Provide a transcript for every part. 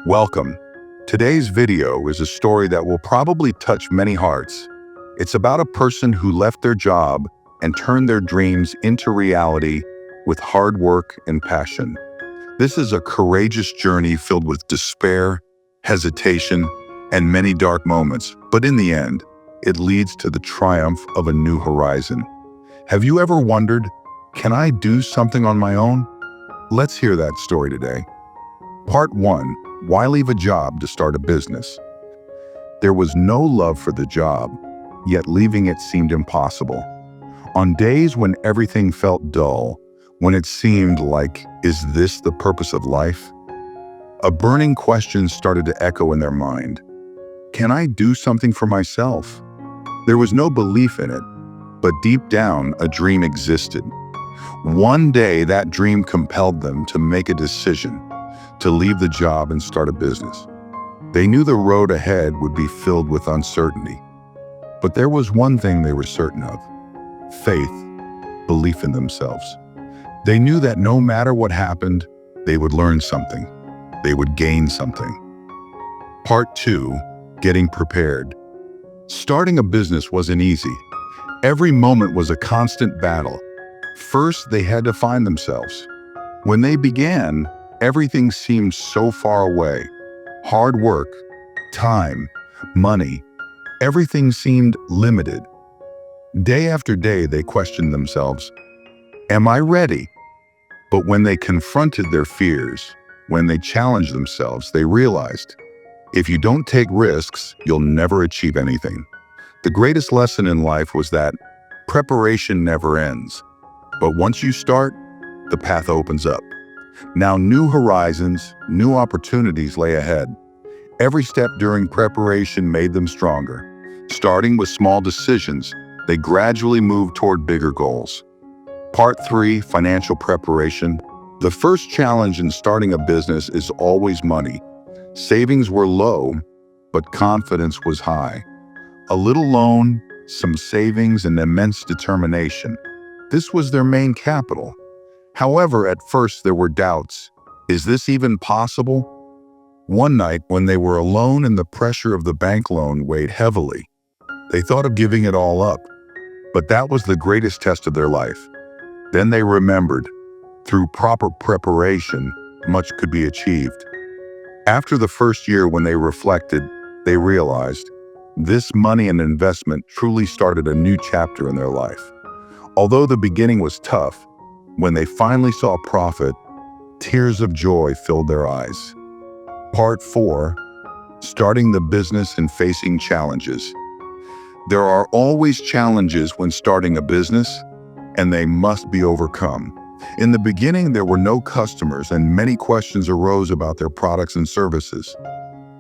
Welcome. Today's video is a story that will probably touch many hearts. It's about a person who left their job and turned their dreams into reality with hard work and passion. This is a courageous journey filled with despair, hesitation, and many dark moments, but in the end, it leads to the triumph of a new horizon. Have you ever wondered, can I do something on my own? Let's hear that story today. Part 1. Why leave a job to start a business? There was no love for the job, yet leaving it seemed impossible. On days when everything felt dull, when it seemed like, is this the purpose of life? A burning question started to echo in their mind. Can I do something for myself? There was no belief in it, but deep down, a dream existed. One day, that dream compelled them to make a decision, to leave the job and start a business. They knew the road ahead would be filled with uncertainty. But there was one thing they were certain of: faith, belief in themselves. They knew that no matter what happened, they would learn something. They would gain something. Part 2. Getting prepared. Starting a business wasn't easy. Every moment was a constant battle. First, they had to find themselves. When they began, everything seemed so far away. Hard work, time, money, everything seemed limited. Day after day, they questioned themselves, am I ready? But when they confronted their fears, when they challenged themselves, they realized, if you don't take risks, you'll never achieve anything. The greatest lesson in life was that preparation never ends. But once you start, the path opens up. Now new horizons, new opportunities lay ahead. Every step during preparation made them stronger. Starting with small decisions, they gradually moved toward bigger goals. Part 3. Financial preparation. The first challenge in starting a business is always money. Savings were low, but confidence was high. A little loan, some savings, and immense determination. This was their main capital. However, at first there were doubts. Is this even possible? One night, when they were alone and the pressure of the bank loan weighed heavily, they thought of giving it all up. But that was the greatest test of their life. Then they remembered, through proper preparation, much could be achieved. After the first year, when they reflected, they realized this money and investment truly started a new chapter in their life. Although the beginning was tough, when they finally saw a profit, tears of joy filled their eyes. Part 4. Starting the business and facing challenges. There are always challenges when starting a business, and they must be overcome. In the beginning, there were no customers, and many questions arose about their products and services.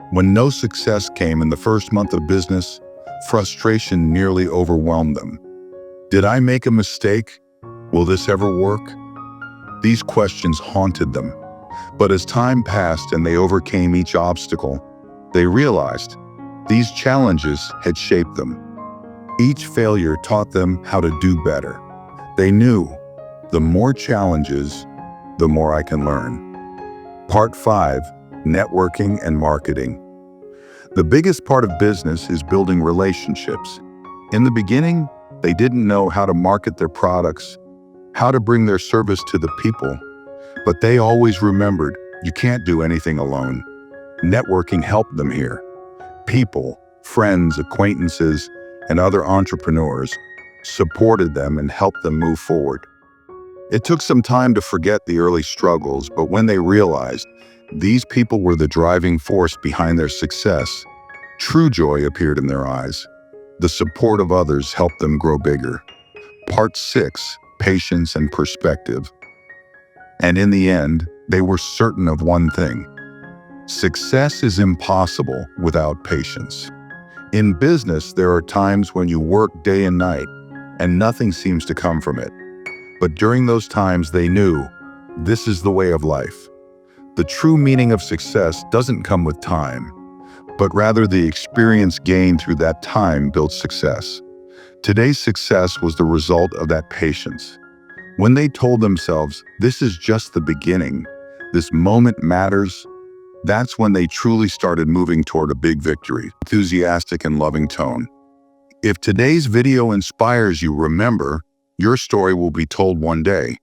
When no success came in the first month of business, frustration nearly overwhelmed them. Did I make a mistake? Will this ever work? These questions haunted them. But as time passed and they overcame each obstacle, they realized these challenges had shaped them. Each failure taught them how to do better. They knew, the more challenges, the more I can learn. Part 5. Networking and marketing. The biggest part of business is building relationships. In the beginning, they didn't know how to market their products, how to bring their service to the people. But they always remembered, you can't do anything alone. Networking helped them here. People, friends, acquaintances, and other entrepreneurs supported them and helped them move forward. It took some time to forget the early struggles, but when they realized these people were the driving force behind their success, true joy appeared in their eyes. The support of others helped them grow bigger. Part 6. Patience and perspective. And in the end, they were certain of one thing: success is impossible without patience. In business, there are times when you work day and night, and nothing seems to come from it. But during those times, they knew, this is the way of life. The true meaning of success doesn't come with time, but rather the experience gained through that time builds success. Today's success was the result of that patience. When they told themselves, this is just the beginning, this moment matters, That's when they truly started moving toward a big victory, enthusiastic and loving tone. If today's video inspires you, remember, your story will be told one day.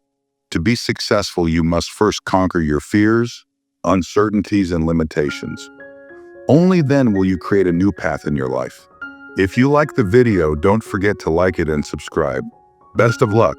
To be successful, you must first conquer your fears, uncertainties, and limitations. Only then will you create a new path in your life. If you like the video, don't forget to like it and subscribe. Best of luck.